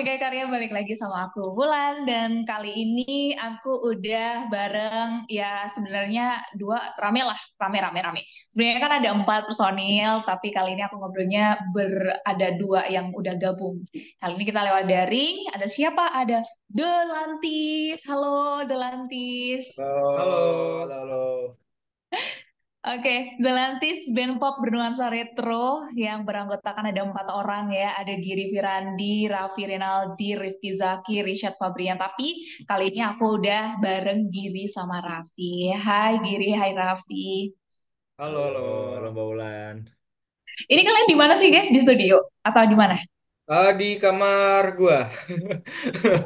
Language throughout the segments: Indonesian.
Mika Karya balik lagi sama aku Bulan dan kali ini aku udah bareng ya sebenarnya dua rame lah rame. Sebenarnya kan ada 4 personil tapi kali ini aku ngobrolnya ada dua yang udah gabung. Kali ini kita lewat daring. Ada siapa? Ada Delantis. Halo Delantis. Halo, Halo. halo, halo. Oke, Galantis band pop bernuansa retro yang beranggotakan ada 4 orang ya. Ada Giri Firandi, Raffi Rinaldi, Rifki Zaki, Rishad Fabrian. Tapi kali ini aku udah bareng Giri sama Raffi. Hai Giri, hai Raffi. Halo, Halo, halo. halo Mbak Ulan. Ini kalian di mana sih guys? Di studio atau di mana? Di kamar gua.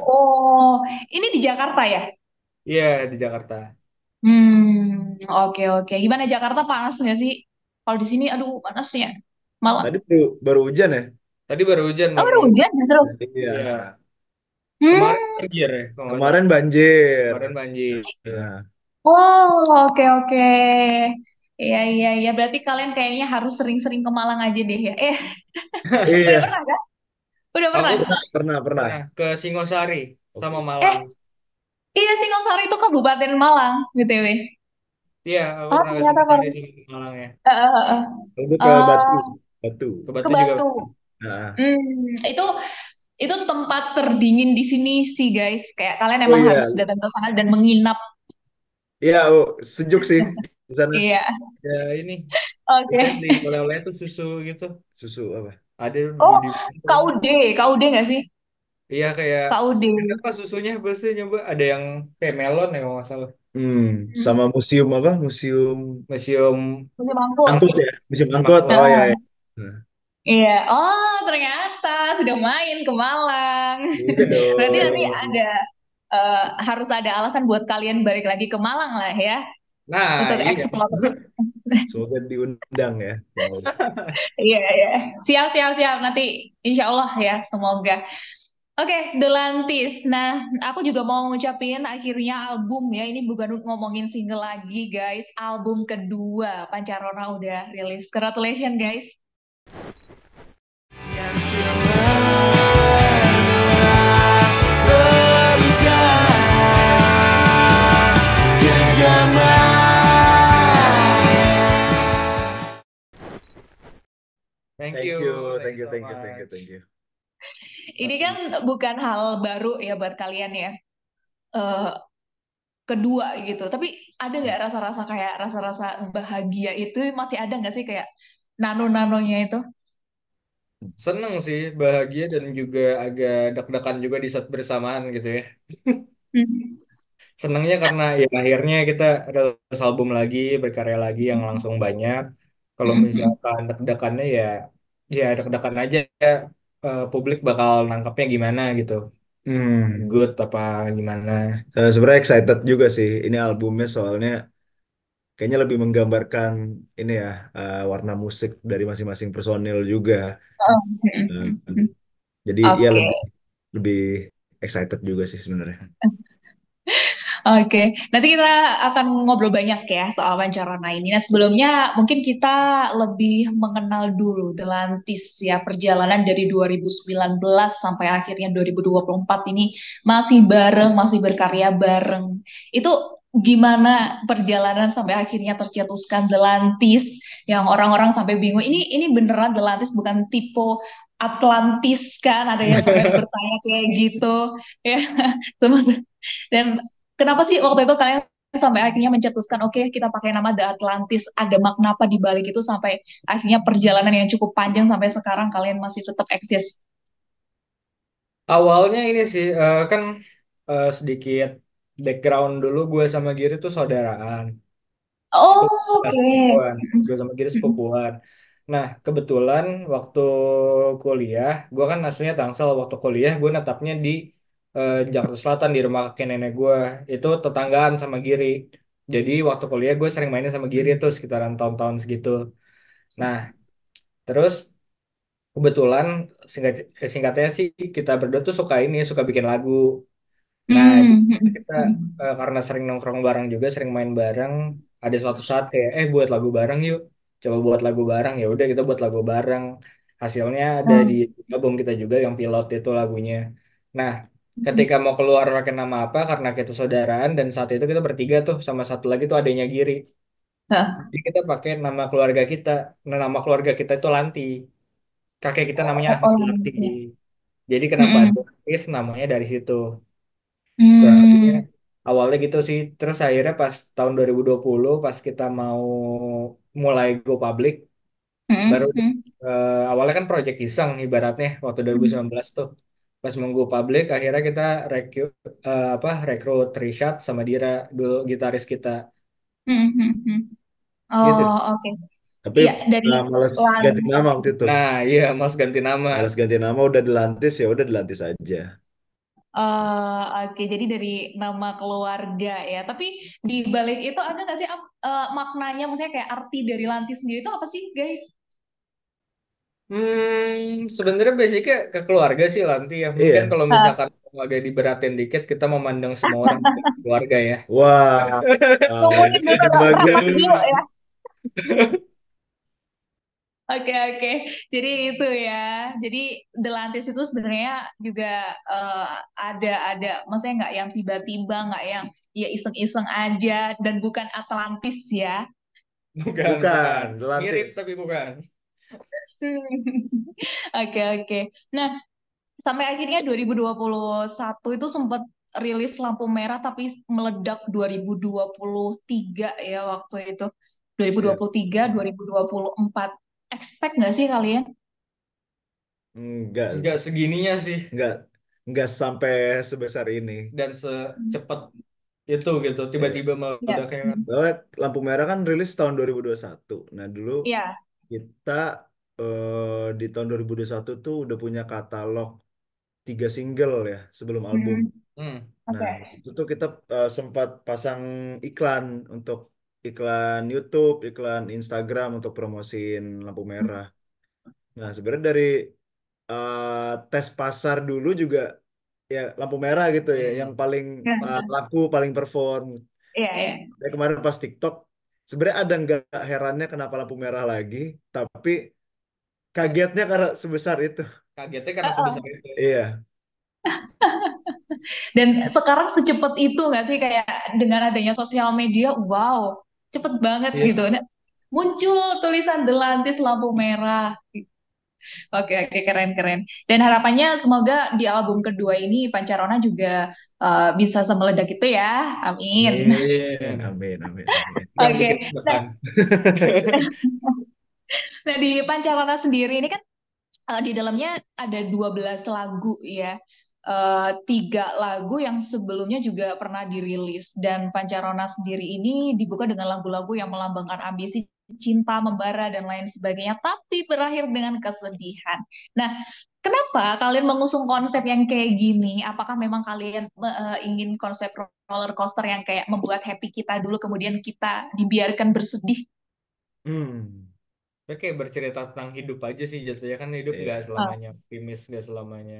Oh, ini di Jakarta ya? Iya, di Jakarta. Oke. Gimana Jakarta panas nggak sih? Kalau di sini, aduh panasnya. Malah. Tadi baru hujan ya? Tadi baru hujan Oh, baru. udah hujan justru. Iya. Iya. Kemarin Hmm. banjir ya, kalau nggak salah. Kemarin banjir. Kemarin banjir. Nah, Oh, oke. Iya. Berarti kalian kayaknya harus sering-sering ke Malang aja deh ya. Udah iya. pernah kan? Udah Aku pernah. Pernah. pernah ke Singosari sama Oke. Malang. Iya Singosari itu Kabupaten Malang, BTW. Iya, aku Oh, pernah ke ternyata Singosari kalau sih Malang ya. eh, eh, eh. Lalu ke Batu. Eh, Batu. Ke ke Batu juga. Batu. Nah. Itu tempat terdingin di sini sih, guys. Kayak kalian Oh emang iya. harus datang ke sana dan menginap. Iya, oh, sejuk sih di sana. Iya. Ya ini, biasanya Oke. di oleh-oleh itu susu gitu. Susu apa? Ada Oh, di KUD nggak sih? Iya kayak KUD. apa susunya biasanya nyoba ada yang kayak melon ya kalau nggak salah. Sama museum apa? Museum Museum. Musim angkut. angkut ya? Museum angkut. Oh iya, Heeh. iya. Nah, Iya, oh ternyata sudah main ke Malang. iya Berarti nanti dong. ada harus ada alasan buat kalian balik lagi ke Malang lah ya Nah, untuk iya. eksplor. Semoga diundang ya. Iya. Siap. Nanti insya Allah ya, semoga. Oke, Delantis. Nah, aku juga mau ngucapin akhirnya album ya. Ini bukan ngomongin single lagi, guys. Album kedua Pancarona udah rilis. Congratulations, guys. Thank Thank you, you, thank thank you you, so thank you, thank you, much. thank you. Ini kan Masih. bukan hal baru ya buat kalian ya. Eh, kedua gitu. Tapi ada nggak rasa-rasa kayak rasa-rasa bahagia itu masih ada nggak sih kayak nano-nanonya itu? Seneng sih, bahagia dan juga agak deg-degan juga di saat bersamaan gitu ya. Hmm. Senengnya karena ya akhirnya kita rilis album lagi, berkarya lagi yang langsung banyak. Kalau misalkan deg-degannya ya deg-degan aja. Publik bakal nangkapnya gimana gitu. Hmm. Good apa gimana. Sebenarnya excited juga sih ini albumnya soalnya kayaknya lebih menggambarkan ini ya warna musik dari masing-masing personil juga. Oh, Eh, jadi ya Oke, lebih excited juga sih sebenarnya. oke. Nanti kita akan ngobrol banyak ya soal Pancarona ini. Nah, sebelumnya mungkin kita lebih mengenal dulu Delantis ya perjalanan dari 2019 sampai akhirnya 2024 ini masih bareng, masih berkarya bareng. Itu gimana perjalanan sampai akhirnya tercetuskan Delantis yang orang-orang sampai bingung. Ini beneran Delantis bukan tipe Atlantis kan? Ada yang sampai bertanya kayak gitu ya. Dan kenapa sih waktu itu kalian sampai akhirnya mencetuskan, oke kita pakai nama The Atlantis, ada makna apa di balik itu sampai akhirnya perjalanan yang cukup panjang sampai sekarang kalian masih tetap eksis? Awalnya ini sih kan sedikit background dulu gue sama Giri tuh saudaraan. Oh, oke. Sepupuan. Gue sama Giri sepupuan. Nah, kebetulan waktu kuliah, gue kan aslinya Tangsel. Waktu kuliah, gue netapnya di Jakarta Selatan di rumah kakek nenek gue. Itu tetanggaan sama Giri. Jadi waktu kuliah gue sering mainin sama Giri tuh sekitaran tahun-tahun segitu. Nah, terus kebetulan singkat, singkatnya sih kita berdua tuh suka bikin lagu. Nah, kita karena sering nongkrong bareng juga, sering main bareng, ada suatu saat kayak buat lagu bareng yuk. Coba buat lagu bareng ya udah kita buat lagu bareng. Hasilnya ada di album kita juga yang pilot itu lagunya. Nah, ketika mau keluar pakai nama apa, karena kita saudaraan dan saat itu kita bertiga tuh sama satu lagi tuh adanya Giri. Hah. Jadi kita pakai nama keluarga kita. Nah, nama keluarga kita itu Lanti. Kakek kita namanya Oh, Ahmad Lanti. lanjut. Jadi kenapa Mm-mm. Anturis namanya dari situ. Kurang lebihnya Hmm. awalnya gitu sih. Terus akhirnya pas tahun 2020 pas kita mau mulai go public baru Mm-mm. awalnya kan project iseng ibaratnya waktu Mm-mm. 2019 tuh. Pas mau go public akhirnya kita rekrut Rishad sama Dira dulu gitaris kita Mm-mm. gitu. Oh, oke. Tapi Iya, dari males ganti nama waktu itu. Nah, iya Mas ganti nama. Males ganti nama udah dilantis ya udah dilantis aja. Oke, jadi dari nama keluarga ya. Tapi di balik itu ada nggak sih maknanya, maksudnya kayak arti dari Lanti sendiri itu apa sih, guys? Sebenarnya basicnya ke keluarga sih Lanti ya. Mungkin Iya. kalau Ah, misalkan agak diberatin dikit, kita memandang semua orang sebagai keluarga ya. Wah, ngomongin dulu ini dong, bahas dulu bagus. ya. Oke, oke. Jadi itu ya. Jadi Delantis itu sebenarnya juga eh, ada, maksudnya nggak yang tiba-tiba, nggak yang ya iseng-iseng aja, dan bukan Atlantis ya. Bukan, bukan. Bukan, Mirip dilantis. tapi bukan. Oke, oke. Nah, sampai akhirnya 2021 itu sempat rilis lampu merah tapi meledak 2023 ya waktu itu. Ya, 2023, 2024. Expect nggak sih kalian? enggak, Nggak segininya sih. enggak, enggak sampai sebesar ini. Dan secepat itu gitu. Iya. Tiba-tiba Ya. meledaknya kan. Soalnya lampu merah kan rilis tahun 2021. Nah, dulu Iya. kita di tahun 2021 tuh udah punya katalog 3 single ya sebelum album. Hmm. Nah, Oke. itu tuh kita sempat pasang iklan untuk iklan YouTube, iklan Instagram untuk promosiin lampu merah. Nah, sebenarnya dari tes pasar dulu juga ya lampu merah gitu ya, yang Hmm. paling Ya. laku, paling perform. Iya, iya. Ya, kemarin pas TikTok, sebenarnya ada nggak herannya kenapa lampu merah lagi, tapi kagetnya karena sebesar itu. Kagetnya karena sebesar Uh-uh. itu. Iya, Dan sekarang secepat itu nggak sih, kayak dengan adanya sosial media, wow, cepet banget Iya. gitu. Nah, muncul tulisan Delantis lampu merah. Oke, oke, keren, keren. Dan harapannya semoga di album kedua ini Pancarona juga bisa semeledak itu ya. Amin. Amin. amin, amin, amin. Yang bikin Oke. Nah, tekan. nah, di Pancarona sendiri ini kan di dalamnya ada 12 lagu ya. Tiga lagu yang sebelumnya juga pernah dirilis, dan Pancarona sendiri ini dibuka dengan lagu-lagu yang melambangkan ambisi, cinta membara dan lain sebagainya, tapi berakhir dengan kesedihan. Nah, kenapa kalian mengusung konsep yang kayak gini? Apakah memang kalian ingin konsep roller coaster yang kayak membuat happy kita dulu, kemudian kita dibiarkan bersedih? Hmm, Ya kayak bercerita tentang hidup aja sih jatuhnya kan hidup nggak iya. Ah, selamanya optimis, nggak selamanya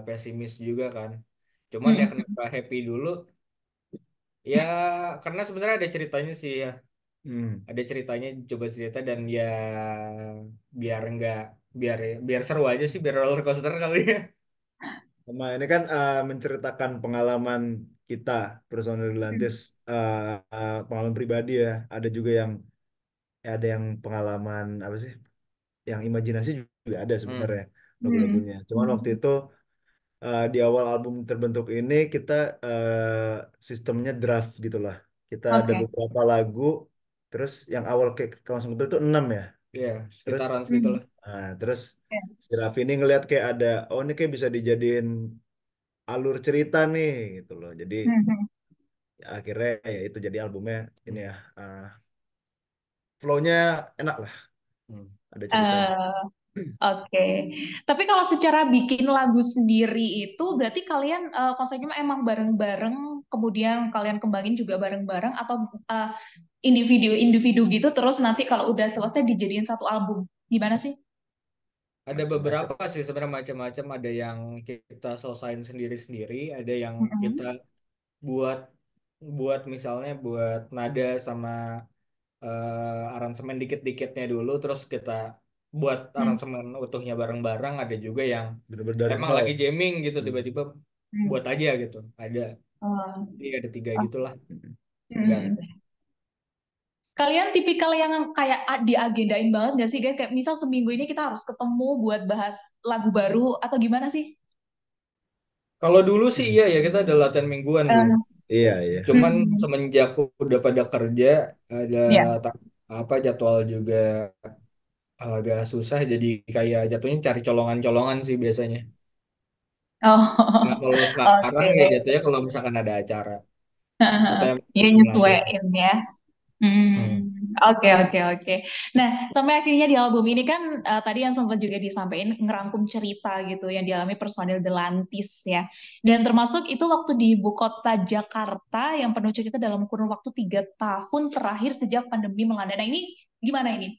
pesimis juga kan. Cuman ya mm-mm. kenapa happy dulu? Ya karena sebenarnya ada ceritanya sih ya. Hmm. Ada ceritanya coba cerita dan ya biar nggak biar biar seru aja sih biar roller coaster kali ya. Sama ini kan menceritakan pengalaman kita personal Atlantis, pengalaman pribadi ya. Ada juga yang ada yang pengalaman apa sih? Yang imajinasi juga ada Hmm. sebenarnya Hmm. lagu-lagunya. Cuman waktu itu di awal album terbentuk ini kita sistemnya draft gitulah. Kita ada Oke. beberapa lagu, terus yang awal kayak langsung betul itu 6 ya. Ya Terus sekitaran Hmm. segitulah. terus Ya. si Raffi ini ngelihat kayak ada, oh ini kayak bisa dijadiin alur cerita nih gitu loh. Jadi Hmm. ya, akhirnya ya itu jadi albumnya ini ya, flow-nya enak lah, Hmm. ada ceritanya. Eh, oke. Tapi kalau secara bikin lagu sendiri itu berarti kalian konsepnya emang bareng-bareng, kemudian kalian kembangin juga bareng-bareng, atau eh, individu-individu gitu terus nanti kalau udah selesai dijadiin satu album. Gimana sih? Ada Macam-macam. beberapa sih sebenarnya macam-macam. Ada yang kita selesain sendiri-sendiri, ada yang kita Mm-mm. buat buat misalnya buat nada sama aransemen dikit-dikitnya dulu, terus kita buat Hmm. aransemen utuhnya bareng-barang, ada juga yang Bener-bener dari emang nol. lagi jamming gitu Hmm. tiba-tiba Hmm. buat aja gitu. Ada, Oh. jadi ada tiga gitulah, Hmm. Hmm. gantung. Kalian tipikal yang kayak diagendain banget gak sih guys? Kayak misal seminggu ini kita harus ketemu buat bahas lagu baru atau gimana sih? Kalau dulu sih Hmm. iya ya, kita ada latihan mingguan dulu. Eh, Iya, iya. Cuman hmm. semenjak udah pada kerja, ada Ya. apa jadwal juga agak susah, jadi kayak jatuhnya cari colongan-colongan sih biasanya. Nah, Oh, kalau sekarang ya oke. jatuhnya kalau misalkan ada acara atau yang Ya penting latihan. nyesuaiin ya. Hmm. Oke, oke, oke. Nah, sampai akhirnya di album ini kan tadi yang sempat juga disampaikan ngerangkum cerita gitu yang dialami personil Delantis ya. Dan termasuk itu waktu di ibu kota Jakarta yang penuh cerita dalam kurun waktu 3 tahun terakhir sejak pandemi melanda. Nah, ini gimana ini?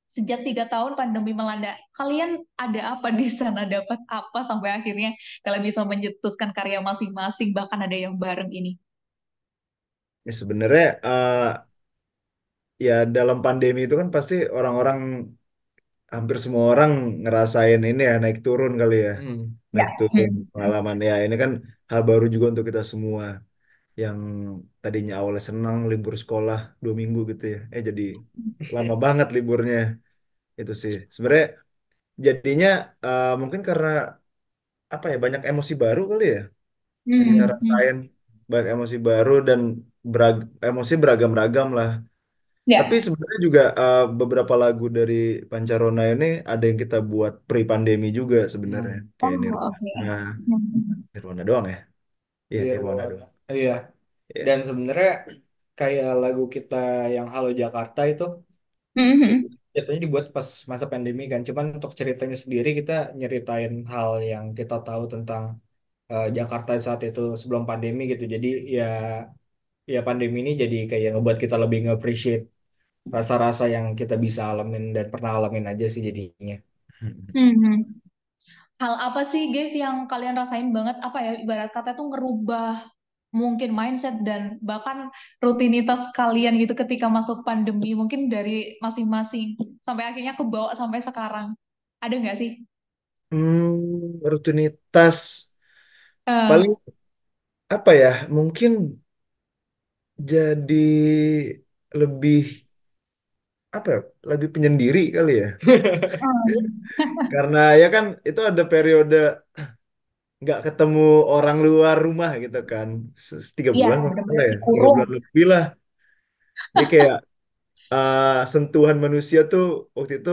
Sejak 3 tahun pandemi melanda, kalian ada apa di sana? Dapat apa sampai akhirnya kalian bisa mencetuskan karya masing-masing, bahkan ada yang bareng ini? Ya, sebenarnya ya dalam pandemi itu kan pasti orang-orang hampir semua orang ngerasain ini ya naik turun kali ya. Hmm. Ya. Naik turun pengalaman ya. Ini kan hal baru juga untuk kita semua yang tadinya awalnya senang libur sekolah 2 minggu gitu ya. Jadi lama banget liburnya itu sih. Sebenarnya jadinya mungkin karena apa ya banyak emosi baru kali ya. Yang kita Hmm. rasain banyak emosi baru dan emosi beragam-ragam lah. Tapi Ya. sebenarnya juga beberapa lagu dari Pancarona ini ada yang kita buat pre-pandemi juga sebenarnya. Kayak Oh, oke. Nirwana. Hmm. Nirwana doang ya? Iya, Nirwana Nirwana. doang. Iya. Iya. Dan sebenarnya kayak lagu kita yang Halo Jakarta itu Hmm. jatuhnya dibuat pas masa pandemi kan. Cuman untuk ceritanya sendiri kita nyeritain hal yang kita tahu tentang Jakarta saat itu sebelum pandemi gitu. Jadi ya ya pandemi ini jadi kayak ngebuat kita lebih nge-appreciate rasa-rasa yang kita bisa alamin dan pernah alamin aja sih jadinya. Hmm. Hal apa sih guys yang kalian rasain banget apa ya ibarat kata tuh ngerubah mungkin mindset dan bahkan rutinitas kalian gitu ketika masuk pandemi mungkin dari masing-masing sampai akhirnya kebawa sampai sekarang. Ada nggak sih? Rutinitas Eh, paling apa ya? Mungkin jadi lebih apa ya? Lebih penyendiri kali ya. hmm. Karena ya kan itu ada periode nggak ketemu orang luar rumah gitu kan. 3 bulan kalau nggak salah Benar-benar ya, tiga dikurung. bulan lebih lah. Jadi kayak sentuhan manusia tuh waktu itu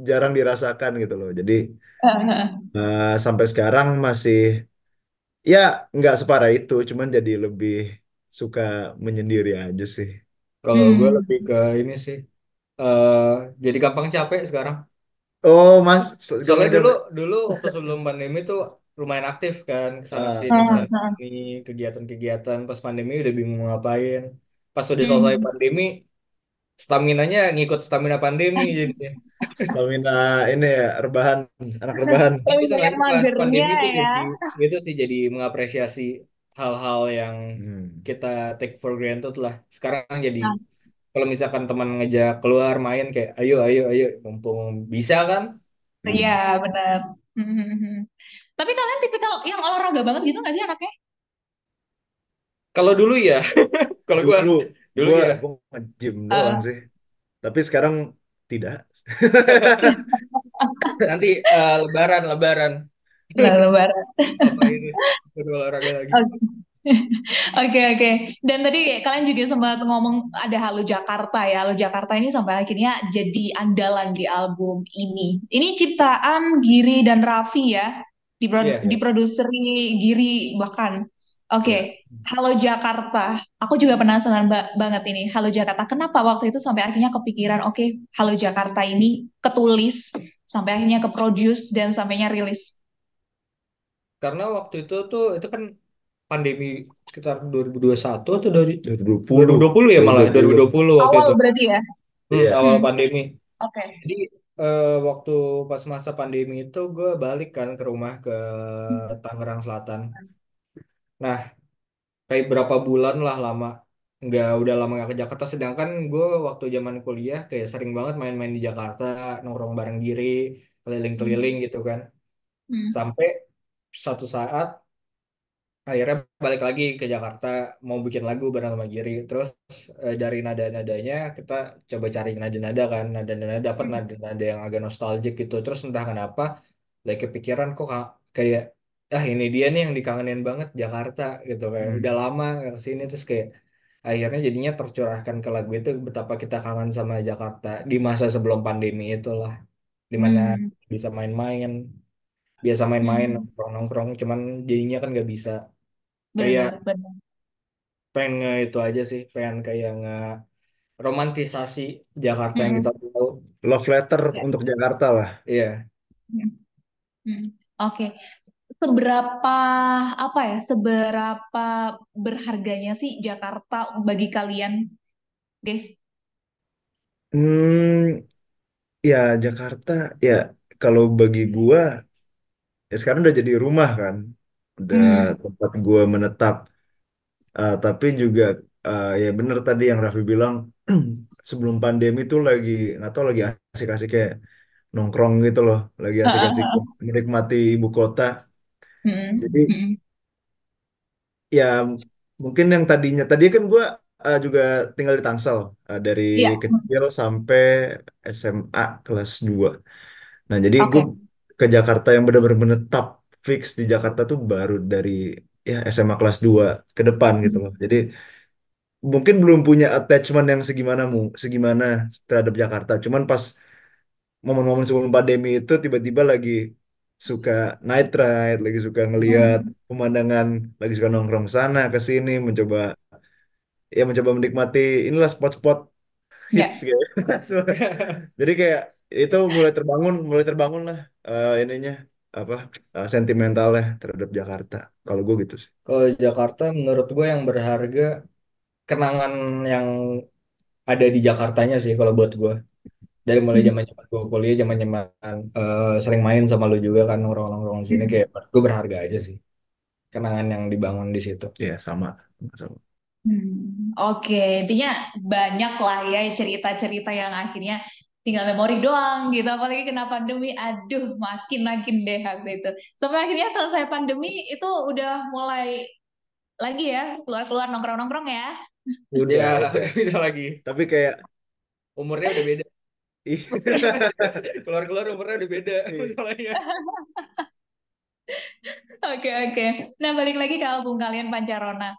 jarang dirasakan gitu loh. Jadi sampai sekarang masih ya nggak separah itu, cuman jadi lebih suka menyendiri aja sih. Kalau gue Hmm. lebih ke ini sih, eh jadi gampang capek sekarang. Oh mas, Soalnya gampang dulu capek. dulu waktu sebelum pandemi tuh lumayan aktif kan, Ah, kesana ah. sini kegiatan-kegiatan. Pas pandemi udah bingung mau ngapain. Pas udah selesai Hmm. pandemi, staminanya ngikut stamina pandemi jadinya. Stamina ini ya, rebahan, anak rebahan. Tapi Lebih banyak selain pas magernya pandemi itu ya. jadi itu sih jadi mengapresiasi hal-hal yang Hmm. kita take for granted lah. Sekarang jadi Nah, kalau misalkan teman ngejak keluar main kayak ayo ayo ayo mumpung bisa kan. iya Hmm. benar. Hmm. Tapi kalian tipikal yang olahraga banget gitu nggak sih anaknya? Kalau dulu ya, kalau gua Dulu dulu gua ya. gua nge-gym doang Eh, sih, tapi sekarang tidak. Nanti lebaran lebaran nah, lebaran. apa ini baru olahraga lagi. Oke, oke. Oke. Dan tadi kalian juga sempat ngomong ada Halo Jakarta ya. Halo Jakarta ini sampai akhirnya jadi andalan di album ini. Ini ciptaan Giri dan Raffi ya. Iya ya. Diproduseri Giri bahkan. Ya. Oke. Halo Jakarta. Aku juga penasaran banget ini. Halo Jakarta. Kenapa waktu itu sampai akhirnya kepikiran, oke, Halo Jakarta ini ketulis, sampai akhirnya ke produce dan sampainya rilis. Karena waktu itu kan pandemi sekitar 2021 atau dari 2020, 2020 ya, malah 2020. 2020 waktu Awal itu. berarti ya? Iya. Awal Hmm. pandemi. Oke. Jadi waktu pas masa pandemi itu gue balik kan ke rumah ke Tangerang Selatan. Nah, kayak berapa bulan lah lama. nggak udah lama nggak ke Jakarta. Sedangkan gue waktu zaman kuliah kayak sering banget main-main di Jakarta, nongkrong bareng Giri, keliling-keliling Hmm. gitu kan. Hmm. Sampai satu saat akhirnya balik lagi ke Jakarta mau bikin lagu bareng sama Giri. Terus dari nada-nadanya kita coba cari nada-nada kan, nada-nada dapat Hmm. nada-nada yang agak nostalgic gitu. Terus entah kenapa lagi kepikiran kok kayak ini dia nih yang dikangenin banget Jakarta gitu, kayak Hmm. udah lama gak kesini. Terus kayak akhirnya jadinya tercurahkan ke lagu itu betapa kita kangen sama Jakarta di masa sebelum pandemi itulah, dimana Hmm. bisa main-main, biasa main-main Hmm. nongkrong-nongkrong, cuman jadinya kan nggak bisa. Kayak Benar, benar. pengen itu aja sih, pengen kayak romantisasi Jakarta yang kita Hmm. tahu. Love letter Ya. untuk Jakarta lah. Iya. Hmm. Hmm. Oke. Seberapa apa ya? Seberapa berharganya sih Jakarta bagi kalian, guys? Ya Jakarta ya kalau bagi gua ya sekarang udah jadi rumah kan, udah Hmm. tempat gua menetap. Tapi juga ya bener tadi yang Raffi bilang sebelum pandemi tuh lagi nggak tahu lagi asik-asik kayak nongkrong gitu loh, lagi asik-asik menikmati ibu kota. Hmm. Jadi Hmm. ya mungkin yang tadi kan gua juga tinggal di Tangsel dari Iya. Hmm. kecil sampai SMA kelas 2. Nah, jadi gue Oke. ke Jakarta yang benar-benar menetap fix di Jakarta tuh baru dari ya SMA kelas 2 ke depan gitu Hmm. loh. Jadi mungkin belum punya attachment yang segimana terhadap Jakarta. Cuman pas momen-momen sebelum pandemi itu tiba-tiba lagi suka night ride, lagi suka ngeliat Hmm. pemandangan, lagi suka nongkrong sana ke sini, mencoba menikmati inilah spot-spot hits Ya. gitu. Jadi kayak itu mulai terbangun lah ininya apa sentimentalnya terhadap Jakarta. Kalau gue gitu sih. Kalau Jakarta menurut gue yang berharga kenangan yang ada di Jakartanya sih kalau buat gue. Dari mulai Hmm. zaman zaman gue kuliah, zaman zaman sering main sama lu juga kan, nongkrong-nongkrong di sini, Hmm. kayak menurut gue berharga aja sih kenangan yang dibangun di situ. Iya sama. Sama. Oke, intinya banyak lah ya cerita-cerita yang akhirnya tinggal memori doang gitu. Apalagi kena pandemi, aduh makin-makin deh waktu itu. Sampai akhirnya selesai pandemi itu udah mulai lagi ya keluar-keluar nongkrong-nongkrong ya. Udah, Ya udah. udah lagi. Tapi kayak Umurnya udah beda. ih, Keluar-keluar umurnya udah beda ih, masalahnya. Oke, oke. Nah, balik lagi ke album kalian Pancarona.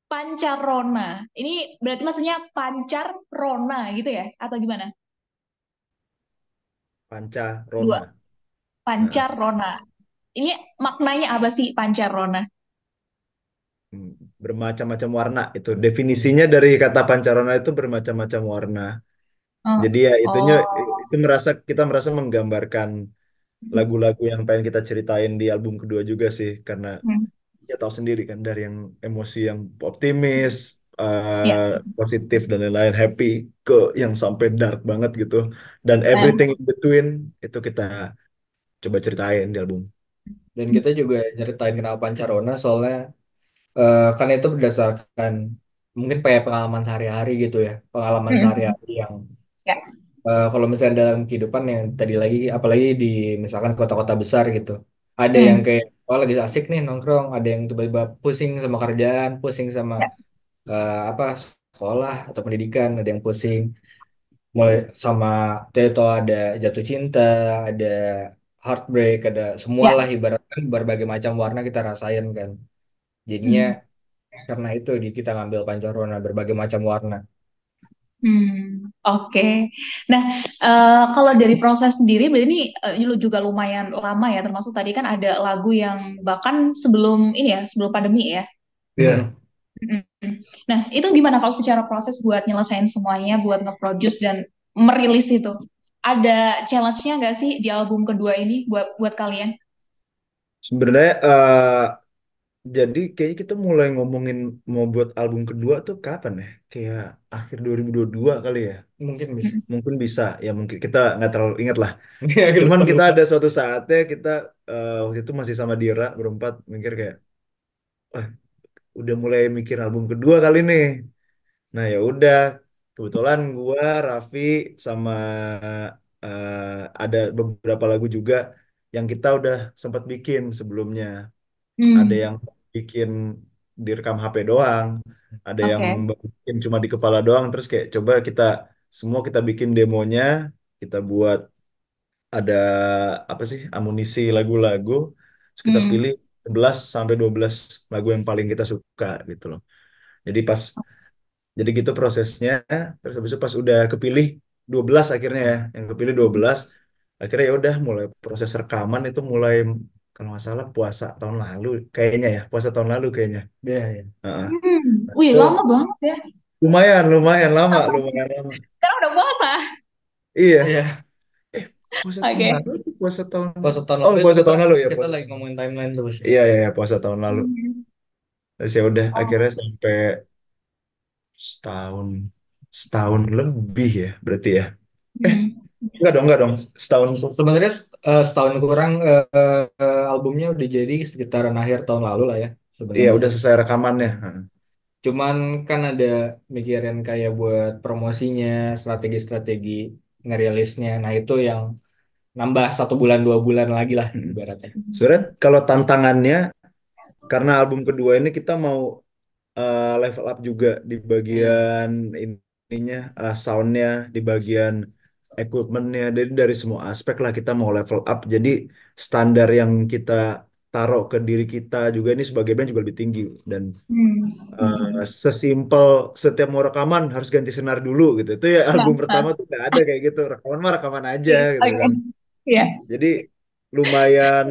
Pancarona. Ini berarti maksudnya pancar Rona gitu ya? Atau gimana? Dua. Pancarona. Nah, Pancar Rona. Ini maknanya apa sih pancar Rona? hmm, bermacam-macam warna itu definisinya dari kata pancarona itu bermacam-macam warna. Oh. Jadi ya itunya Oh. kita merasa menggambarkan lagu-lagu yang pengen kita ceritain di album kedua juga sih karena Hmm. ya tahu sendiri kan dari yang emosi yang optimis, Ya. positif dan lain-lain, happy ke yang sampai dark banget gitu dan Eh. everything in between itu kita coba ceritain di album. Dan kita juga nyeritain kenapa Pancarona, soalnya kan itu berdasarkan mungkin kayak pengalaman sehari-hari gitu ya. Pengalaman Mm-mm. sehari-hari yang Ya. kalau misalnya dalam kehidupan yang tadi lagi, apalagi di misalkan kota-kota besar gitu. Ada yang Hmm. kayak, oh lagi asik nih nongkrong, ada yang tiba-tiba pusing sama kerjaan, pusing sama Ya. apa sekolah atau pendidikan, ada yang pusing mulai sama itu, ada jatuh cinta, ada heartbreak, ada Ya. semualah, ibaratkan berbagai macam warna kita rasain kan. Jadinya Hmm. karena itu kita ngambil pancarona berbagai macam warna. Oke. Nah, kalau dari proses sendiri, berarti ini lu juga lumayan lama ya, termasuk tadi kan ada lagu yang bahkan sebelum ini ya, sebelum pandemi ya. Iya, Mm. Nah, itu gimana kalau secara proses buat nyelesain semuanya, buat nge-produce dan merilis itu? Ada challenge-nya nggak sih di album kedua ini buat buat kalian? sebenarnya jadi kayaknya kita mulai ngomongin mau buat album kedua tuh kapan ya? Kayak akhir 2022 kali ya. Mungkin bisa. Mm. Mungkin bisa ya mungkin kita nggak terlalu ingat lah. Agak Cuman lupa kita lupa. ada suatu saatnya kita waktu itu masih sama Dira berempat mikir kayak, wah udah mulai mikir album kedua kali nih. Nah ya udah, kebetulan gua, Raffi sama ada beberapa lagu juga yang kita udah sempat bikin sebelumnya. Ada Hmm, yang bikin direkam HP doang, ada yang oke. bikin cuma di kepala doang. Terus kayak coba kita semua kita bikin demonya, kita buat ada apa sih amunisi lagu-lagu, terus kita Hmm, pilih 11 sampai 12 lagu yang paling kita suka gitu loh. Jadi pas jadi gitu prosesnya. Terus habis itu pas udah kepilih 12 akhirnya ya, yang kepilih 12 akhirnya ya udah mulai proses rekaman itu mulai kalau nggak salah puasa tahun lalu kayaknya ya, puasa tahun lalu kayaknya. Iya, iya. Heeh. Wih, Itu lama banget ya. lumayan lumayan lama, lumayan lama. Sekarang udah puasa. Iya, Iya, puasa tahun Oke. lalu, puasa tahun pas tahun oh lalu itu puasa kita tahun lalu ya, kita puasa lagi tahun lalu. ngomongin timeline terus. Iya iya iya, puasa tahun lalu. Hmm. Terus ya udah Oh. akhirnya sampai setahun setahun lebih ya berarti ya. Eh, Hmm. enggak dong, setahun. Sebenarnya setahun kurang albumnya udah jadi sekitaran akhir tahun lalu lah ya Iya, sebenarnya. udah selesai rekamannya. Heeh. Cuman kan ada mikirin kayak buat promosinya, strategi-strategi ngerilisnya. Nah itu yang nambah 1 bulan 2 bulan lagi lah Mm. ibaratnya. Sebenarnya kalau tantangannya karena album kedua ini kita mau level up juga di Hmm. bagian ininya, soundnya, di bagian equipmentnya, jadi dari semua aspek lah kita mau level up. Jadi standar yang kita taruh ke diri kita juga ini sebagai band juga lebih tinggi. Dan Hmm. sesimpel setiap mau rekaman harus ganti senar dulu gitu. Itu ya Nah, album nah. pertama tuh nggak ada kayak gitu. Rekaman mah rekaman aja Iya, gitu oke. kan. Iya. Jadi lumayan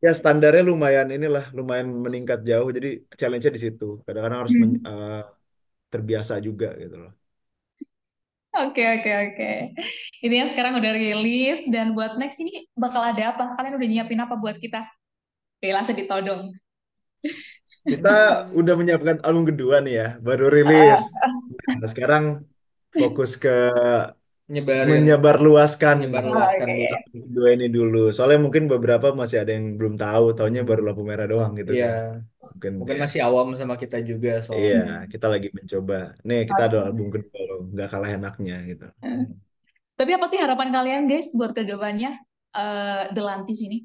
ya standarnya lumayan inilah lumayan meningkat jauh. Jadi challenge-nya di situ. Kadang-kadang harus Hmm. terbiasa juga gitu loh. Oke, oke, oke. Ini yang sekarang udah rilis dan buat next ini bakal ada apa? Kalian udah nyiapin apa buat kita? Oke, langsung ditodong. Kita udah menyiapkan album kedua nih ya, baru rilis. Nah, sekarang fokus ke Nyebarin, menyebarluaskan menyebarluaskan dulu. Oke. album kedua ini dulu. Soalnya mungkin beberapa masih ada yang belum tahu, taunya baru lampu merah doang gitu Iya, kan. Mungkin mungkin ya. masih awam sama kita juga Iya, soalnya. kita lagi mencoba. Nih, kita ada album kedua loh, nggak kalah enaknya gitu. Hmm. Tapi apa sih harapan kalian guys buat kedepannya The Lantis ini?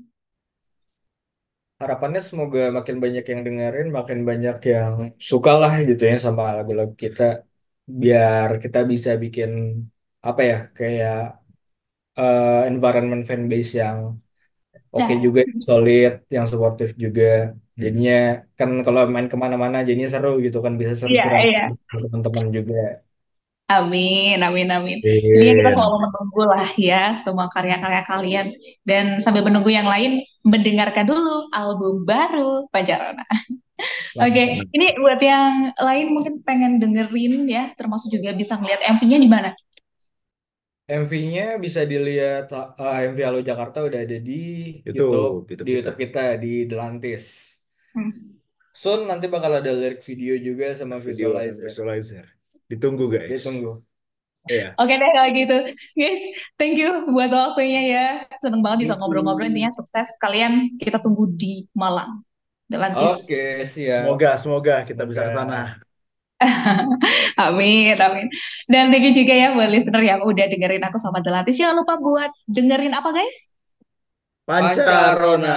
Harapannya semoga makin banyak yang dengerin, makin banyak yang suka lah gitu ya sama lagu-lagu kita. Biar kita bisa bikin apa ya, kayak environment fanbase yang oke Nah, juga, solid, yang supportive juga. Hmm. Jadinya kan kalau main kemana-mana jadinya seru gitu kan, bisa iya, seru-seruan iya. sama teman-teman juga. Amin, amin, amin. Intinya kita Iya. selalu menunggu lah ya semua karya-karya kalian. Dan sambil menunggu yang lain, mendengarkan dulu album baru Pancarona. Oke, Mantap. ini buat yang lain mungkin pengen dengerin ya, termasuk juga bisa ngeliat MV-nya di mana? MV-nya bisa dilihat, MV Halo Jakarta udah ada di YouTube, YouTube di kita. YouTube kita di Delantis. Hmm. Soon nanti bakal ada lirik video juga sama Video dan visualizer. visualizer. Ditunggu guys. Ditunggu. Iya. Oke deh kalau gitu. Guys, thank you buat waktunya ya. Seneng banget bisa Thank ngobrol-ngobrol. Intinya you. sukses kalian. Kita tunggu di Malang. Delantis. Oke, siap. Semoga kita bisa Semoga. ke sana. Amin, amin. Dan thank you juga ya buat listener yang udah dengerin aku sama Delantis. Jangan lupa buat dengerin apa guys? Pancarona. Pancarona.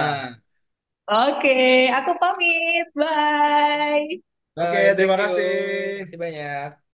Oke, aku pamit. Bye. Oke, Bye, thank terima you. kasih. Makasih banyak.